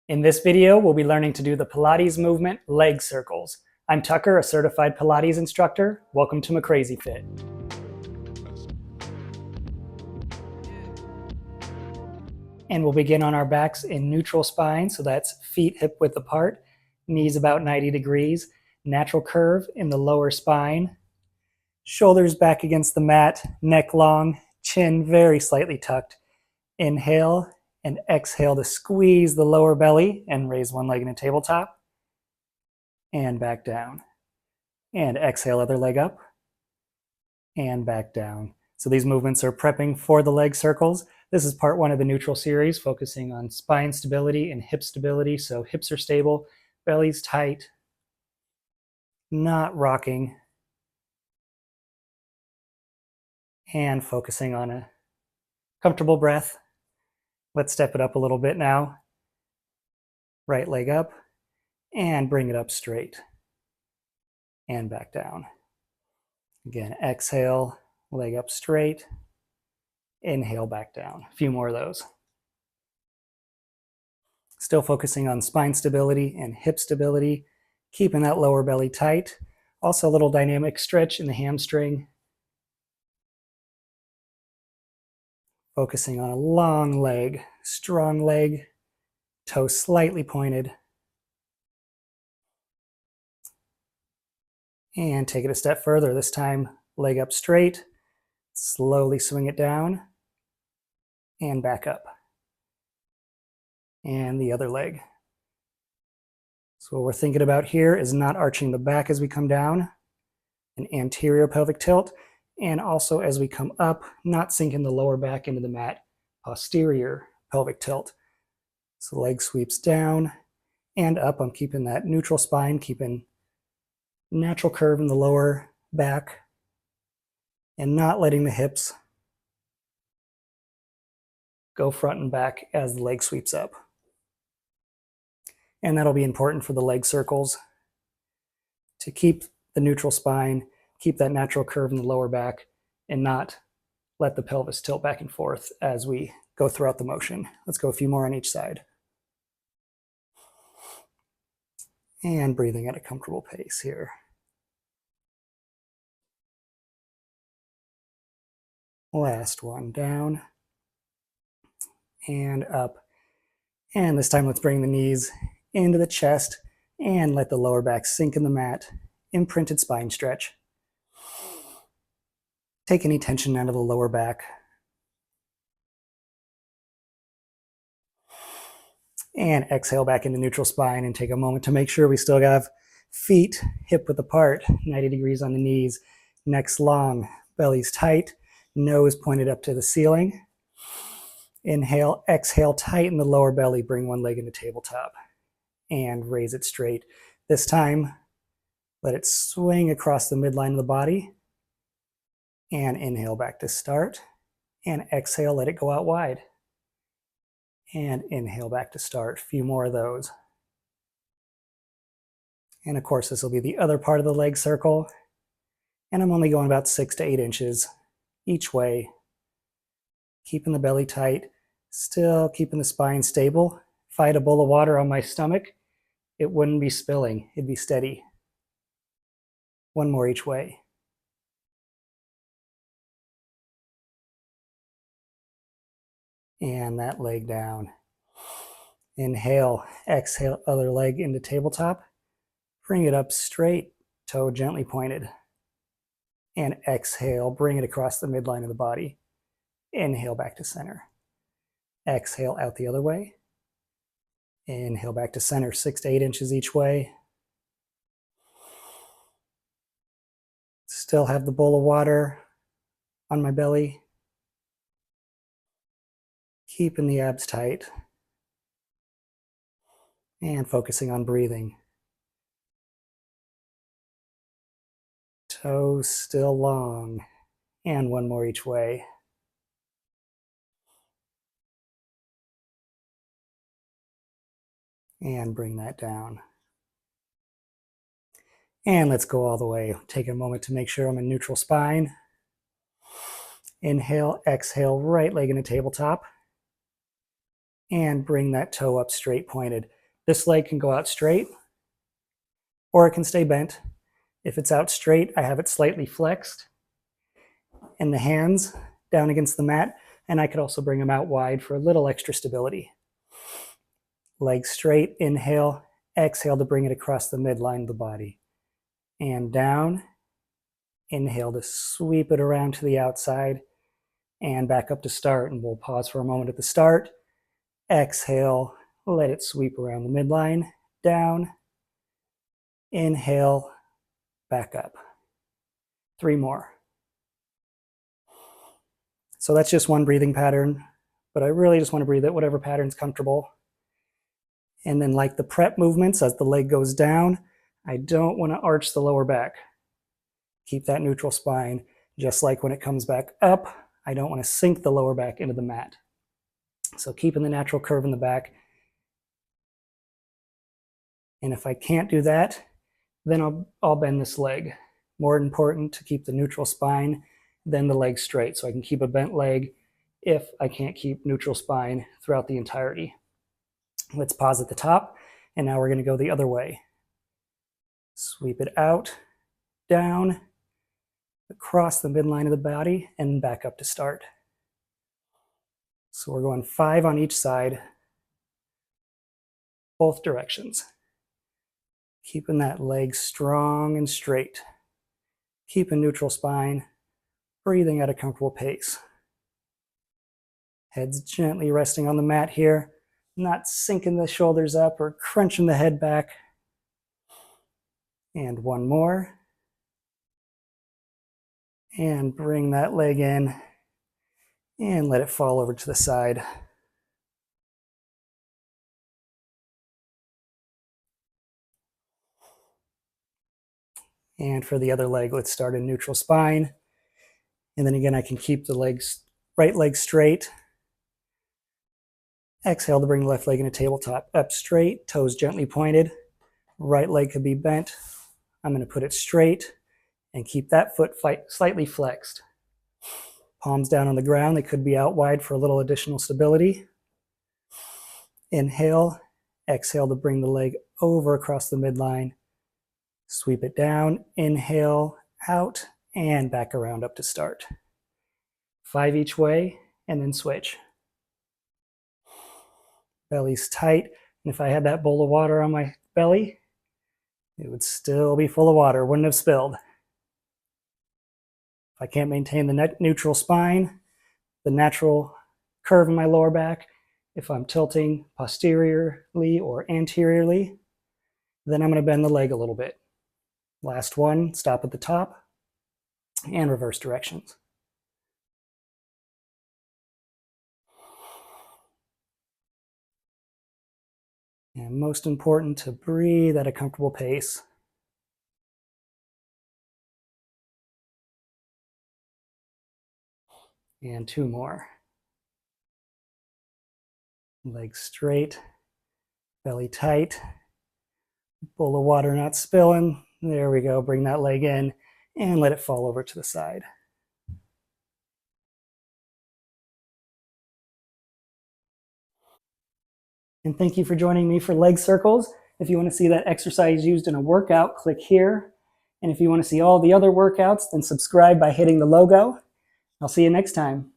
In this video, we'll be learning to do the Pilates movement leg circles. I'm Tucker, a certified Pilates instructor. Welcome to McCrazy Fit. And we'll begin on our backs in neutral spine, so that's feet hip width apart, knees about 90 degrees, natural curve in the lower spine, shoulders back against the mat, neck long, chin very slightly tucked. Inhale and exhale to squeeze the lower belly and raise one leg in a tabletop. And back down. And exhale, other leg up. And back down. So these movements are prepping for the leg circles. This is part one of the neutral series, focusing on spine stability and hip stability. So hips are stable, belly's tight, not rocking, and focusing on a comfortable breath. Let's step it up a little bit now. Right leg up and bring it up straight and back down. Again, exhale, leg up straight, inhale back down. A few more of those. Still focusing on spine stability and hip stability, keeping that lower belly tight. Also a little dynamic stretch in the hamstring. Focusing on a long leg, strong leg, toes slightly pointed. And take it a step further. This time, leg up straight, slowly swing it down, and back up. And the other leg. So what we're thinking about here is not arching the back as we come down, an anterior pelvic tilt, and also as we come up, not sinking the lower back into the mat, posterior pelvic tilt. So leg sweeps down and up. I'm keeping that neutral spine, keeping natural curve in the lower back, and not letting the hips go front and back as the leg sweeps up. And that'll be important for the leg circles, to keep the neutral spine, keep that natural curve in the lower back, and not let the pelvis tilt back and forth as we go throughout the motion. Let's go a few more on each side. And breathing at a comfortable pace here. Last one, down and up. And this time let's bring the knees into the chest and let the lower back sink in the mat. Imprinted spine stretch. Take any tension out of the lower back. And exhale back into neutral spine and take a moment to make sure we still have feet hip width apart, 90 degrees on the knees, neck's long, belly's tight, nose pointed up to the ceiling. Inhale, exhale, tighten the lower belly, bring one leg into tabletop and raise it straight. This time, let it swing across the midline of the body. And inhale back to start. And exhale, let it go out wide. And inhale back to start. A few more of those. And of course, this will be the other part of the leg circle. And I'm only going about 6 to 8 inches each way. Keeping the belly tight. Still keeping the spine stable. If I had a bowl of water on my stomach, it wouldn't be spilling. It'd be steady. One more each way. And that leg down. Inhale, exhale, other leg into tabletop. Bring it up straight, toe gently pointed. And exhale, bring it across the midline of the body. Inhale back to center. Exhale out the other way. Inhale back to center, 6 to 8 inches each way. Still have the bowl of water on my belly. Keeping the abs tight. And focusing on breathing. Toes still long. And one more each way. And bring that down. And let's go all the way. Take a moment to make sure I'm in neutral spine. Inhale, exhale, right leg in a tabletop. and bring that toe up straight pointed. This leg can go out straight or it can stay bent. If it's out straight, I have it slightly flexed and the hands down against the mat, and I could also bring them out wide for a little extra stability. Legs straight, inhale, exhale to bring it across the midline of the body. And down, inhale to sweep it around to the outside and back up to start. And we'll pause for a moment at the start. Exhale, let it sweep around the midline, down, inhale, back up. 3 more. So that's just one breathing pattern, but I really just want to breathe it whatever pattern's comfortable. And then like the prep movements, as the leg goes down, I don't want to arch the lower back. Keep that neutral spine. Just like when it comes back up, I don't want to sink the lower back into the mat. So keeping the natural curve in the back. And if I can't do that, then I'll bend this leg. More important to keep the neutral spine than the leg straight. So I can keep a bent leg if I can't keep neutral spine throughout the entirety. Let's pause at the top, and now we're going to go the other way. Sweep it out, down, across the midline of the body, and back up to start. So we're going 5 on each side, both directions. Keeping that leg strong and straight. Keep a neutral spine, breathing at a comfortable pace. Head's gently resting on the mat here, not sinking the shoulders up or crunching the head back. And 1 more. And bring that leg in and let it fall over to the side. And for the other leg, let's start in neutral spine. And then again, I can keep the right leg straight. Exhale to bring the left leg in a tabletop. Up straight, toes gently pointed. Right leg could be bent. I'm going to put it straight and keep that foot slightly flexed. Palms down on the ground. They could be out wide for a little additional stability. Inhale. Exhale to bring the leg over across the midline. Sweep it down. Inhale, out, and back around up to start. 5 each way, and then switch. Belly's tight, and if I had that bowl of water on my belly, it would still be full of water, wouldn't have spilled. If I can't maintain the neutral spine, the natural curve in my lower back, if I'm tilting posteriorly or anteriorly, then I'm going to bend the leg a little bit. Last one, stop at the top and reverse directions. And most important, to breathe at a comfortable pace. And 2 more. Legs straight, belly tight, bowl of water not spilling. There we go. Bring that leg in and let it fall over to the side. And thank you for joining me for leg circles. If you want to see that exercise used in a workout, click here. And if you want to see all the other workouts, then subscribe by hitting the logo. I'll see you next time.